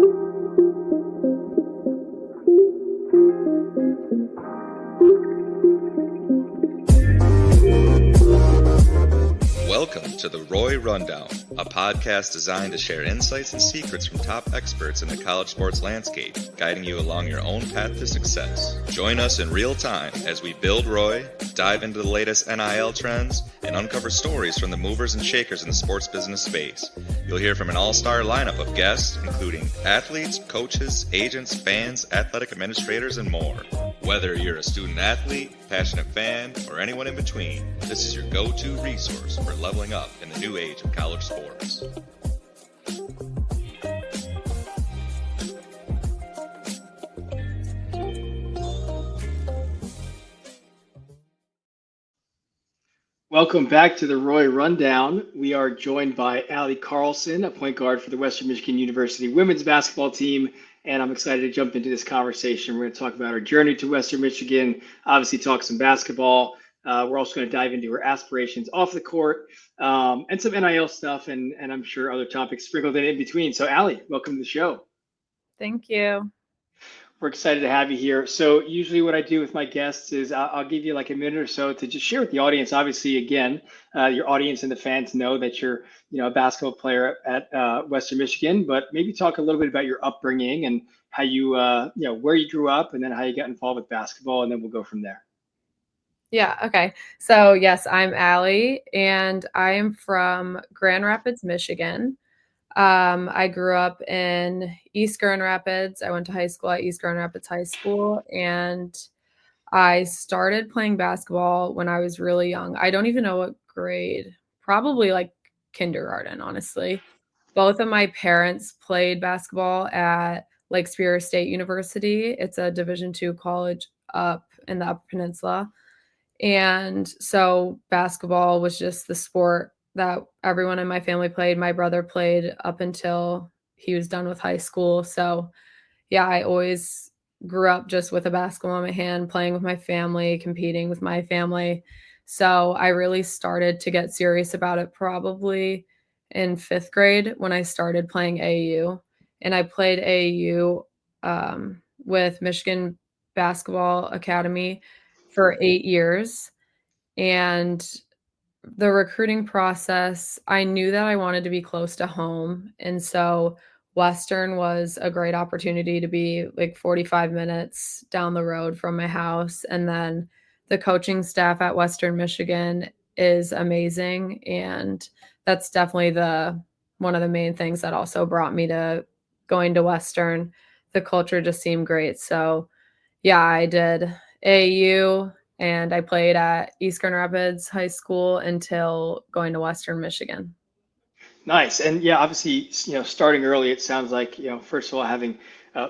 Welcome to the Roy Rundown, a podcast designed to share insights and secrets from top experts in the college sports landscape, guiding you along your own path to success. Join us in real time as we build Roy, dive into the latest NIL trends, and uncover stories from the movers and shakers in the sports business space. You'll hear from an all-star lineup of guests, including athletes, coaches, agents, fans, athletic administrators, and more. Whether you're a student athlete, passionate fan, or anyone in between, this is your go-to resource for leveling up in the new age of college sports. Welcome back to the Roy Rundown. We are joined by Alli Carlson, a point guard for the Western Michigan University women's basketball team. And I'm excited to jump into this conversation. We're going to talk about her journey to Western Michigan, obviously talk some basketball. We're also going to dive into her aspirations off the court and some NIL stuff and I'm sure other topics sprinkled in between. So Alli, welcome to the show. Thank you. We're excited to have you here. So usually what I do with my guests is I'll give you like a minute or so to just share with the audience. Obviously, again, your audience and the fans know that you're, a basketball player at Western Michigan, but maybe talk a little bit about your upbringing and how you, where you grew up and then how you got involved with basketball, and then we'll go from there. Yeah. Okay. So yes, I'm Alli and I am from Grand Rapids, Michigan. I grew up in East Grand Rapids. I went to high school at East Grand Rapids High School, and I started playing basketball when I was really young. I don't even know what grade, probably like kindergarten, honestly. Both of my parents played basketball at Lake Superior State University. It's a Division II college up in the Upper Peninsula. And so basketball was just the sport that everyone in my family played. My brother played up until he was done with high school. So yeah, I always grew up just with a basketball in my hand, playing with my family, competing with my family. So I really started to get serious about it probably in 5th grade when I started playing AAU. And I played AAU with Michigan Basketball Academy for 8 years. And the recruiting process, I knew that I wanted to be close to home. And so Western was a great opportunity to be like 45 minutes down the road from my house. And then the coaching staff at Western Michigan is amazing. And that's definitely one of the main things that also brought me to going to Western. The culture just seemed great. So yeah, I did AAU. And I played at East Grand Rapids High School until going to Western Michigan. Nice. And yeah, obviously, starting early, it sounds like, first of all, having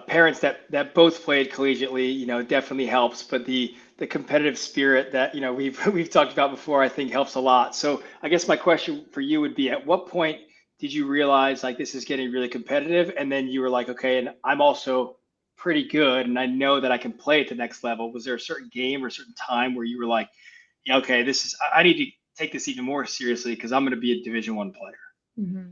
parents that both played collegiately, definitely helps. But the competitive spirit that, we've talked about before, I think helps a lot. So I guess my question for you would be, at what point did you realize like this is getting really competitive? And then you were like, okay, and I'm also pretty good and I know that I can play at the next level. Was there a certain game or a certain time where you were like, yeah, okay, I need to take this even more seriously because I'm going to be a Division I player? Mm-hmm.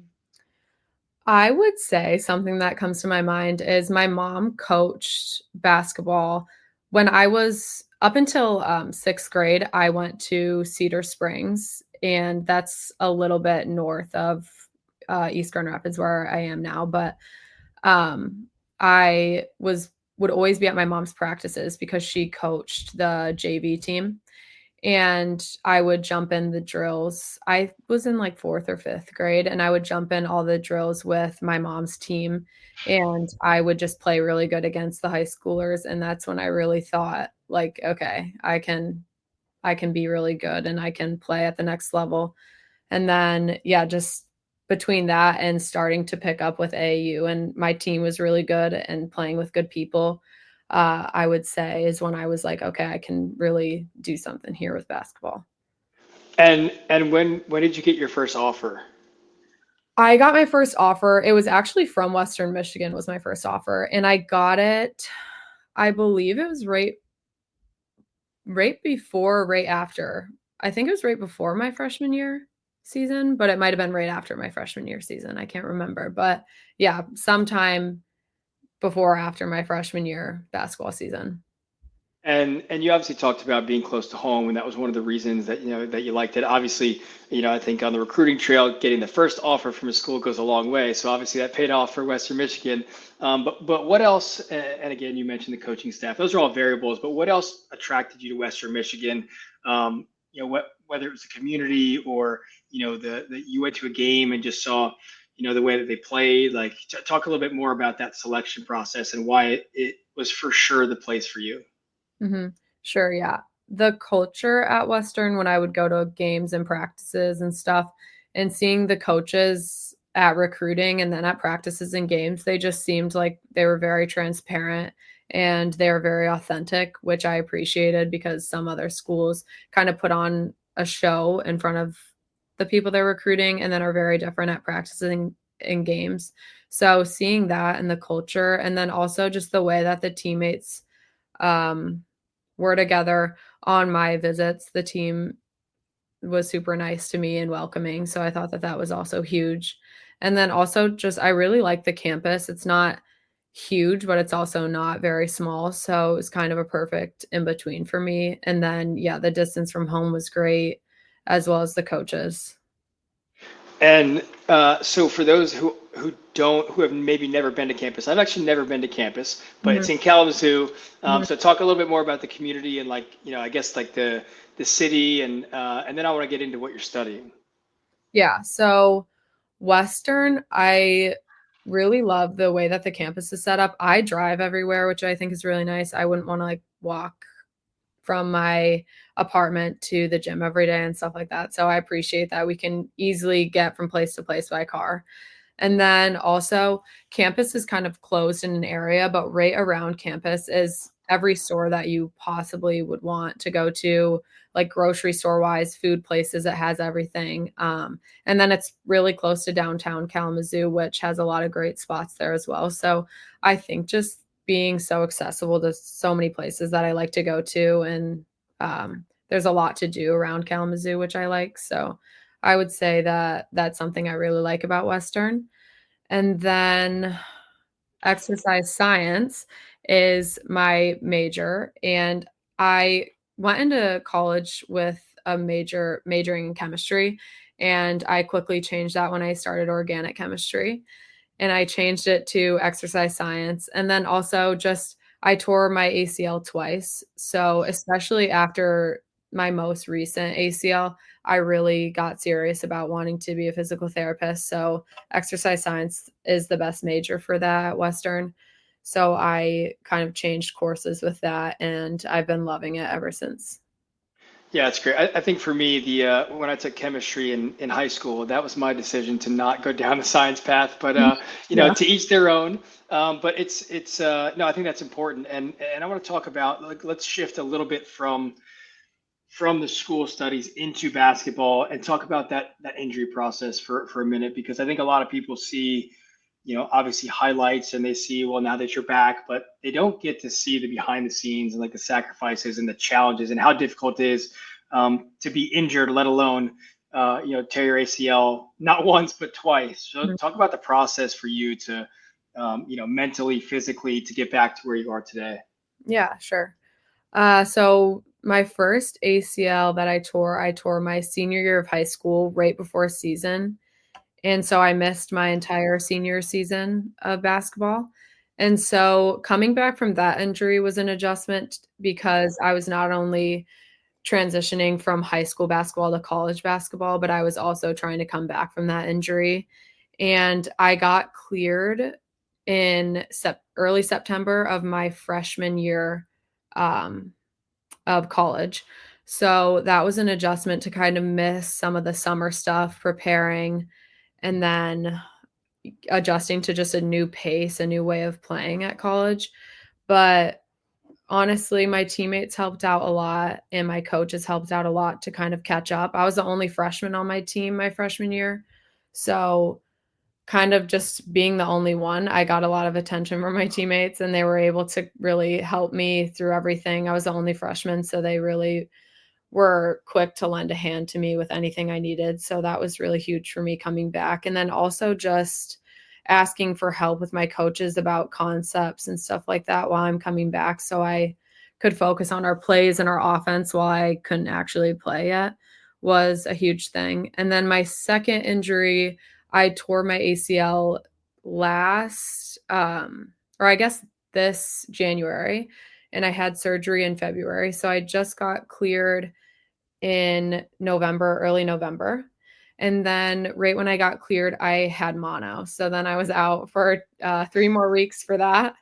I would say something that comes to my mind is my mom coached basketball when I was up until 6th grade. I went to Cedar Springs, and that's a little bit north of East Grand Rapids where I am now. But I would always be at my mom's practices because she coached the JV team, and I would jump in the drills. I was in like 4th or 5th grade, and I would jump in all the drills with my mom's team, and I would just play really good against the high schoolers. And that's when I really thought like, okay, I can be really good and I can play at the next level. And then, yeah, just between that and starting to pick up with AAU, and my team was really good and playing with good people, I would say is when I was like, okay, I can really do something here with basketball. And when did you get your first offer? I got my first offer. It was actually from Western Michigan was my first offer. And I got it, I believe it was right before, right after. I think it was right before my freshman year season, but it might have been right after my freshman year season. I can't remember. But yeah, sometime before or after my freshman year basketball season. And you obviously talked about being close to home, and that was one of the reasons that that you liked it. Obviously, I think on the recruiting trail, getting the first offer from a school goes a long way. So obviously that paid off for Western Michigan. But what else? And again, you mentioned the coaching staff; those are all variables. But what else attracted you to Western Michigan? Whether it was the community or that you went to a game and just saw the way that they played. Like, talk a little bit more about that selection process and why it was for sure the place for you. Mm-hmm. Sure, yeah. The culture at Western, when I would go to games and practices and stuff, and seeing the coaches at recruiting and then at practices and games, they just seemed like they were very transparent and they were very authentic, which I appreciated because some other schools kind of put on a show in front of the people they're recruiting and then are very different at practicing in games. So seeing that and the culture, and then also just the way that the teammates were together on my visits. The team was super nice to me and welcoming. So I thought that that was also huge. And then also just, I really like the campus. It's not huge, but it's also not very small. So it's kind of a perfect in between for me. And then, yeah, the distance from home was great, as well as the coaches. And so for those who have maybe never been to campus, I've actually never been to campus, but it's in Kalamazoo. So talk a little bit more about the community and I guess like the city and then I want to get into what you're studying. Yeah. So Western, I really love the way that the campus is set up. I drive everywhere, which I think is really nice. I wouldn't want to walk from my apartment to the gym every day and stuff like that. So I appreciate that we can easily get from place to place by car. And then also campus is kind of closed in an area, but right around campus is every store that you possibly would want to go to, like grocery store wise, food places. It has everything. And then it's really close to downtown Kalamazoo, which has a lot of great spots there as well. So I think just being so accessible to so many places that I like to go to. And there's a lot to do around Kalamazoo, which I like. So I would say that that's something I really like about Western. And then exercise science is my major. And I went into college with a majoring in chemistry. And I quickly changed that when I started organic chemistry. And I changed it to exercise science. And then also just I tore my ACL twice. So especially after my most recent ACL, I really got serious about wanting to be a physical therapist. So exercise science is the best major for that at Western. So I kind of changed courses with that, and I've been loving it ever since. Yeah, it's great. I think for me, the when I took chemistry in high school, that was my decision to not go down the science path. But Yeah. to each their own. But it's no, I think that's important. And I want to talk about let's shift a little bit from the school studies into basketball and talk about that injury process for a minute, because I think a lot of people see obviously highlights and they see, well, now that you're back, but they don't get to see the behind the scenes and like the sacrifices and the challenges and how difficult it is to be injured, let alone tear your ACL not once but twice. So talk about the process for you to mentally, physically to get back to where you are today. Yeah, sure. So my first ACL that I tore my senior year of high school right before season. And so I missed my entire senior season of basketball. And so coming back from that injury was an adjustment because I was not only transitioning from high school basketball to college basketball, but I was also trying to come back from that injury. And I got cleared in early September of my freshman year of college. So that was an adjustment to kind of miss some of the summer stuff, preparing, and then adjusting to just a new pace, a new way of playing at college. But honestly, my teammates helped out a lot and my coaches helped out a lot to kind of catch up. I was the only freshman on my team my freshman year. So kind of just being the only one, I got a lot of attention from my teammates and they were able to really help me through everything. I was the only freshman, so they really were quick to lend a hand to me with anything I needed. So that was really huge for me coming back. And then also just asking for help with my coaches about concepts and stuff like that while I'm coming back, so I could focus on our plays and our offense while I couldn't actually play yet, was a huge thing. And then my second injury, I tore my ACL this January, and I had surgery in February. So I just got cleared in early November. And then right when I got cleared, I had mono. So then I was out for 3 more weeks for that.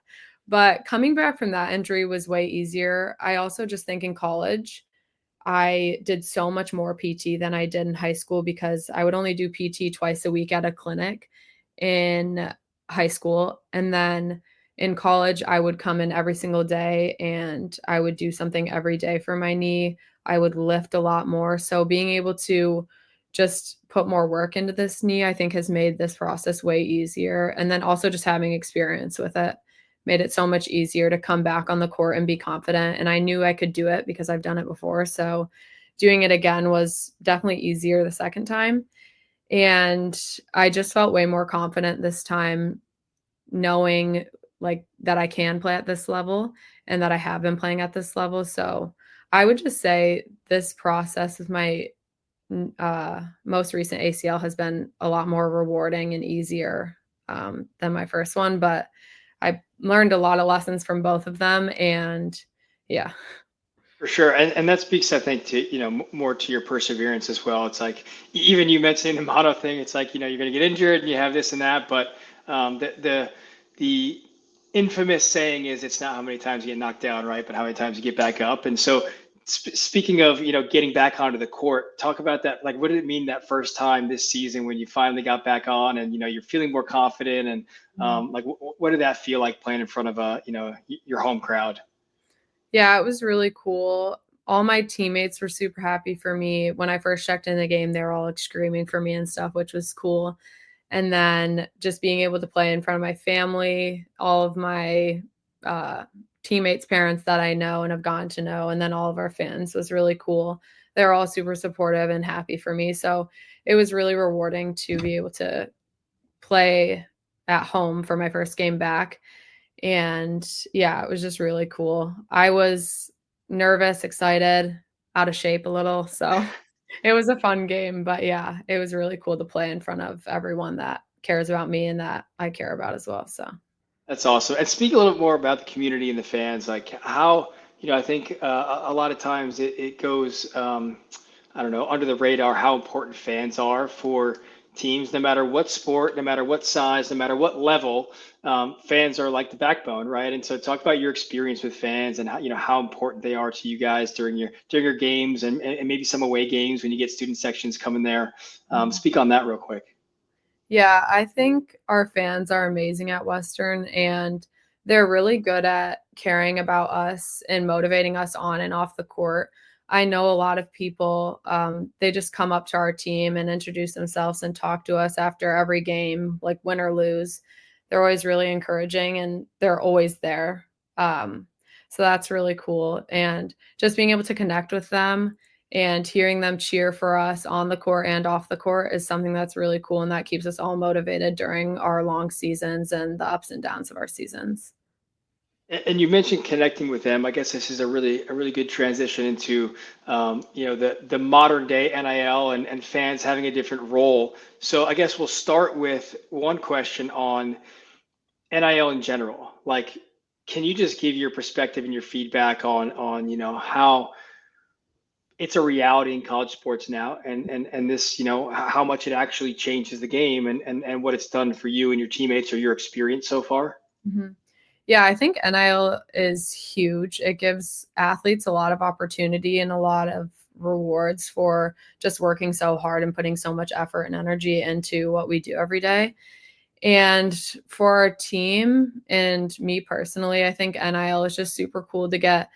But coming back from that injury was way easier. I also just think in college, I did so much more PT than I did in high school because I would only do PT twice a week at a clinic in high school. And then in college, I would come in every single day and I would do something every day for my knee. I would lift a lot more. So being able to just put more work into this knee, I think has made this process way easier. And then also just having experience with it made it so much easier to come back on the court and be confident. And I knew I could do it because I've done it before. So doing it again was definitely easier the second time. And I just felt way more confident this time, knowing like that I can play at this level and that I have been playing at this level. So I would just say this process with my most recent ACL has been a lot more rewarding and easier than my first one, but I learned a lot of lessons from both of them, and yeah. For sure. And that speaks, I think, to, more to your perseverance as well. It's like, even you mentioning the mono thing, it's like, you're going to get injured and you have this and that, but the infamous saying is it's not how many times you get knocked down, right? But how many times you get back up. And so speaking of, getting back onto the court, talk about that. Like, what did it mean that first time this season when you finally got back on and, you're feeling more confident and like, what did that feel like playing in front of your home crowd? Yeah, it was really cool. All my teammates were super happy for me. When I first checked in the game, they were all like screaming for me and stuff, which was cool. And then just being able to play in front of my family, all of my teammates' parents that I know and have gotten to know, and then all of our fans was really cool. They were all super supportive and happy for me. So it was really rewarding to be able to play at home for my first game back. And yeah, it was just really cool. I was nervous, excited, out of shape a little. So it was a fun game, but yeah, it was really cool to play in front of everyone that cares about me and that I care about as well. So that's awesome. And speak a little bit more about the community and the fans, like how, I think a lot of times it goes, I don't know, under the radar how important fans are for teams, no matter what sport, no matter what size, no matter what level. Fans are like the backbone, right? And so talk about your experience with fans and how, how important they are to you guys during your games and maybe some away games when you get student sections coming there. Speak on that real quick. Yeah, I think our fans are amazing at Western, and they're really good at caring about us and motivating us on and off the court. I know a lot of people, they just come up to our team and introduce themselves and talk to us after every game, like win or lose. They're always really encouraging and they're always there. So that's really cool. And just being able to connect with them and hearing them cheer for us on the court and off the court is something that's really cool. And that keeps us all motivated during our long seasons and the ups and downs of our seasons. And you mentioned connecting with them. I guess this is a really good transition into the modern day NIL and fans having a different role. So I guess we'll start with one question on NIL in general. Like, can you just give your perspective and your feedback on how it's a reality in college sports now, and this, how much it actually changes the game and what it's done for you and your teammates or your experience so far? Mm-hmm. Yeah, I think NIL is huge. It gives athletes a lot of opportunity and a lot of rewards for just working so hard and putting so much effort and energy into what we do every day. And for our team and me personally, I think NIL is just super cool to get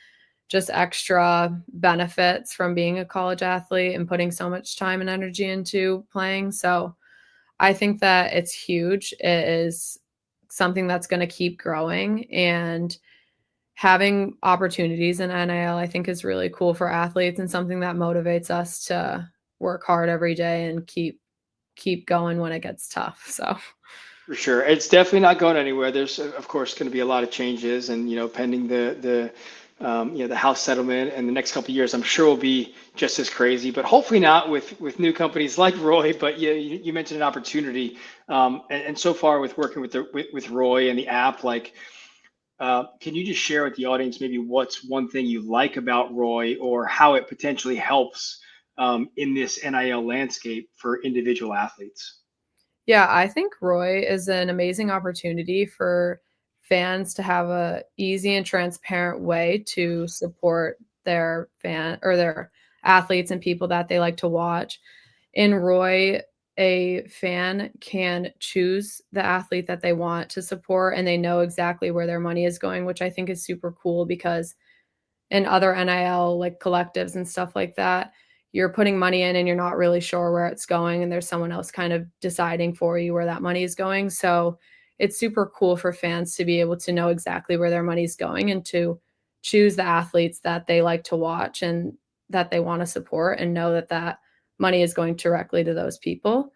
just extra benefits from being a college athlete and putting so much time and energy into playing. So I think that it's huge. It is something that's going to keep growing, and having opportunities in NIL, I think, is really cool for athletes and something that motivates us to work hard every day and keep going when it gets tough. So For sure. It's definitely not going anywhere. There's, of course, going to be a lot of changes, and pending the House settlement and the next couple of years, I'm sure will be just as crazy. But hopefully not with new companies like Roy. But yeah, you mentioned an opportunity, and so far with working with Roy and the app, like, can you just share with the audience maybe what's one thing you like about Roy, or how it potentially helps in this NIL landscape for individual athletes? Yeah, I think Roy is an amazing opportunity for fans to have a easy and transparent way to support their fan or their athletes and people that they like to watch. In Roy, a fan can choose the athlete that they want to support and they know exactly where their money is going, which I think is super cool because in other NIL like collectives and stuff like that, you're putting money in and you're not really sure where it's going and there's someone else kind of deciding for you where that money is going. So it's super cool for fans to be able to know exactly where their money's going and to choose the athletes that they like to watch and that they want to support and know that that money is going directly to those people.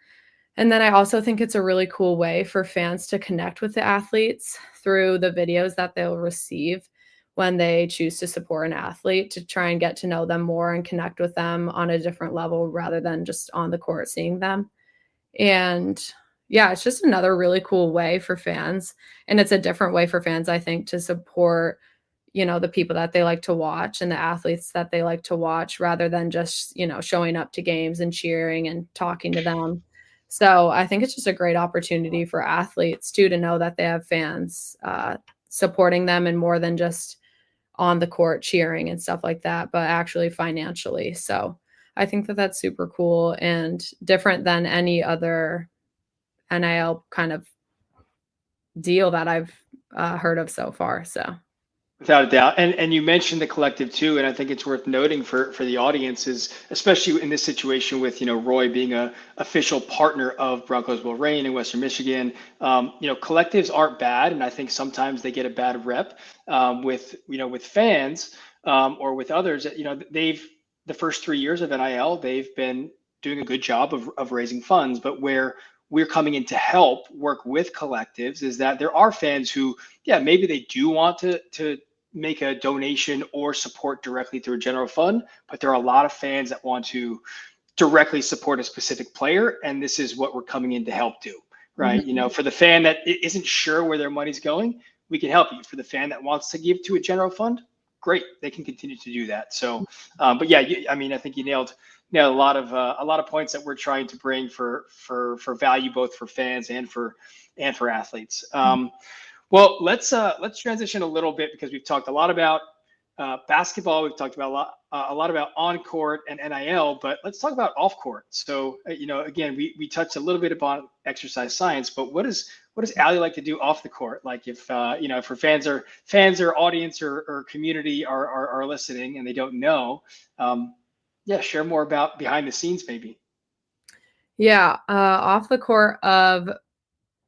And then I also think it's a really cool way for fans to connect with the athletes through the videos that they'll receive when they choose to support an athlete to try and get to know them more and connect with them on a different level rather than just on the court seeing them. And yeah, it's just another really cool way for fans. And it's a different way for fans, I think, to support, the people that they like to watch and the athletes that they like to watch rather than just, showing up to games and cheering and talking to them. So I think it's just a great opportunity for athletes too to know that they have fans supporting them and more than just on the court cheering and stuff like that, but actually financially. So I think that that's super cool and different than any other NIL kind of deal that I've heard of so far. So Without a doubt. And you mentioned the collective too, and I think it's worth noting for the audience is, especially in this situation with, Roy being a official partner of Broncos Will Reign in Western Michigan, collectives aren't bad, and I think sometimes they get a bad rep with fans or with others. They've the first 3 years of NIL, they've been doing a good job of raising funds, but where we're coming in to help work with collectives is that there are fans who, yeah, maybe they do want to make a donation or support directly through a general fund, but there are a lot of fans that want to directly support a specific player, and this is what we're coming in to help do, right? mhm. For the fan that isn't sure where their money's going, we can help you. For the fan that wants to give to a general fund, great, they can continue to do that. So, but yeah, I think you nailed a lot of points that we're trying to bring for value both for fans and for athletes. Well, let's transition a little bit because we've talked a lot about basketball. We've talked about a lot about on court and NIL, but let's talk about off court. So, again, we touched a little bit about exercise science, but what does Alli like to do off the court? Like if for fans or audience or community are listening and they don't know, yeah, share more about behind the scenes maybe. Yeah, off the court of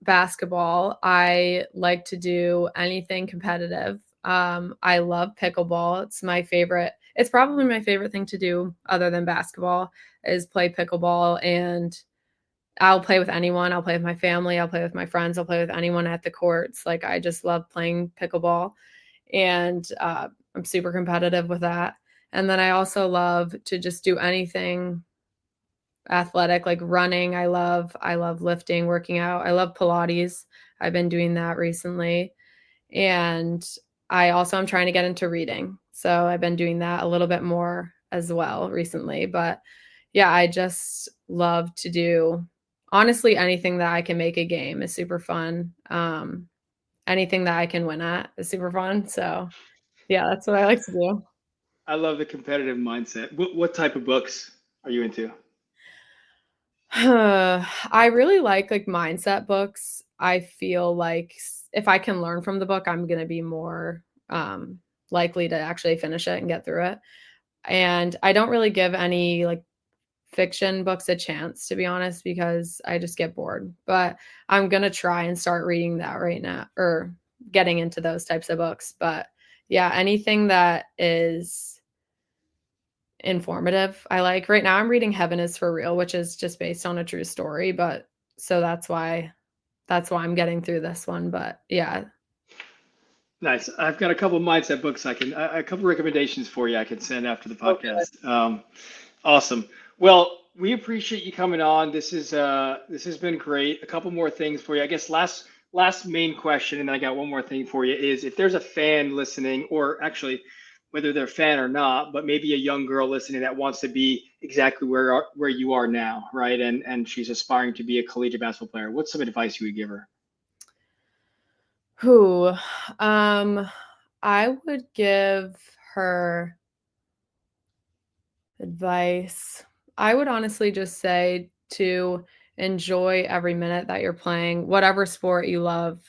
basketball, I like to do anything competitive. I love pickleball. It's my favorite. It's probably my favorite thing to do other than basketball is play pickleball. And I'll play with anyone. I'll play with my family. I'll play with my friends. I'll play with anyone at the courts. Like I just love playing pickleball, and I'm super competitive with that. And then I also love to just do anything athletic, like running. I love lifting, working out. I love Pilates. I've been doing that recently. And I also am trying to get into reading. So I've been doing that a little bit more as well recently. But yeah, I just love to do honestly anything that I can make a game is super fun. Anything that I can win at is super fun. So yeah, that's what I like to do. I love the competitive mindset. What type of books are you into? I really like mindset books. I feel like if I can learn from the book, I'm going to be more likely to actually finish it and get through it. And I don't really give any fiction books a chance, to be honest, because I just get bored. But I'm going to try and start reading that right now or getting into those types of books. But yeah, anything that is informative. I like right now I'm reading Heaven is for Real, which is just based on a true story, but so that's why that's why I'm getting through this one. But yeah. Nice. I've got a couple of mindset books a couple recommendations for you I can send after the Okay. podcast. Awesome. Well, we appreciate you coming on. This has been great. A couple more things for you. I guess last main question, and then I got one more thing for you, is if there's a fan listening, or actually whether they're a fan or not, but maybe a young girl listening that wants to be exactly where you are now, right? And she's aspiring to be a collegiate basketball player. What's some advice you would give her? Who? I would give her advice. I would honestly just say to enjoy every minute that you're playing, whatever sport you love.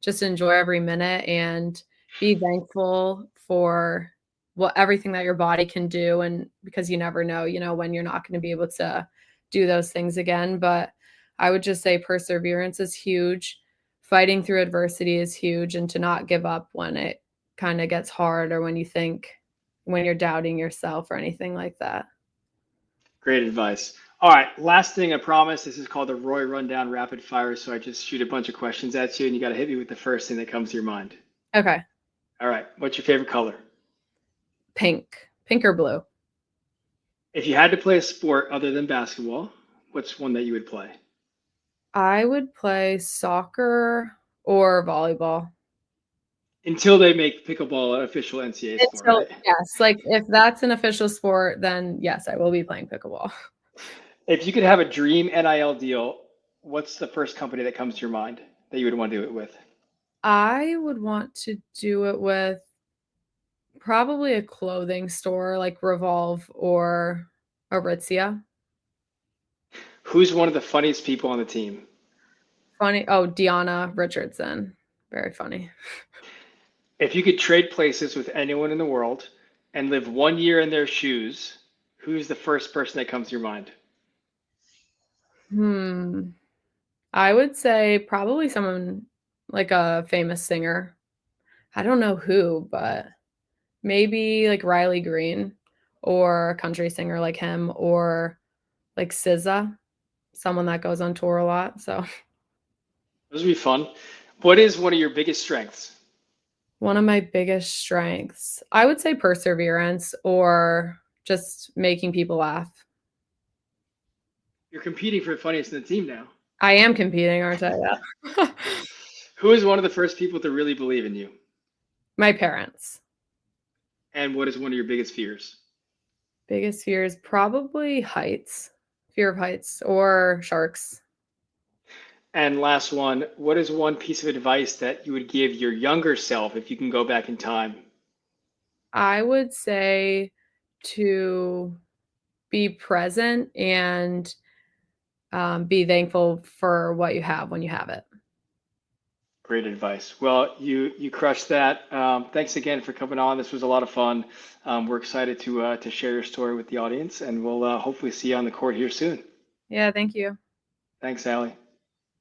Just enjoy every minute and be thankful for everything that your body can do. And because you never know, when you're not going to be able to do those things again. But I would just say perseverance is huge. Fighting through adversity is huge, and to not give up when it kind of gets hard or when you're doubting yourself or anything like that. Great advice. All right, last thing I promise. This is called the Roy Rundown Rapid Fire. So I just shoot a bunch of questions at you, and you got to hit me with the first thing that comes to your mind. Okay. All right, what's your favorite color? Pink or blue. If you had to play a sport other than basketball, what's one that you would play? I would play soccer or volleyball. Until they make pickleball an official NCAA sport, right? Yes, like if that's an official sport, then yes, I will be playing pickleball. If you could have a dream NIL deal, what's the first company that comes to your mind that you would want to do it with? I would want to do it with probably a clothing store like Revolve or Aritzia. Who's one of the funniest people on the team? Funny. Oh, Deanna Richardson. Very funny. If you could trade places with anyone in the world and live 1 year in their shoes, who's the first person that comes to your mind? I would say probably someone like a famous singer. I don't know who, but maybe like Riley Green or a country singer like him, or like SZA, someone that goes on tour a lot. So Those would be fun. What is one of your biggest strengths? one of my biggest strengths, I would say perseverance or just making people laugh. You're competing for funniest in the team now. I am competing, aren't I? Yeah. Who is one of the first people to really believe in you? My parents. And what is one of your biggest fears? Biggest fears, probably heights, fear of heights or sharks. And last one, what is one piece of advice that you would give your younger self if you can go back in time? I would say to be present and be thankful for what you have when you have it. Great advice. Well, you crushed that. Thanks again for coming on. This was a lot of fun. We're excited to share your story with the audience, and we'll hopefully see you on the court here soon. Yeah, thank you. Thanks, Alli.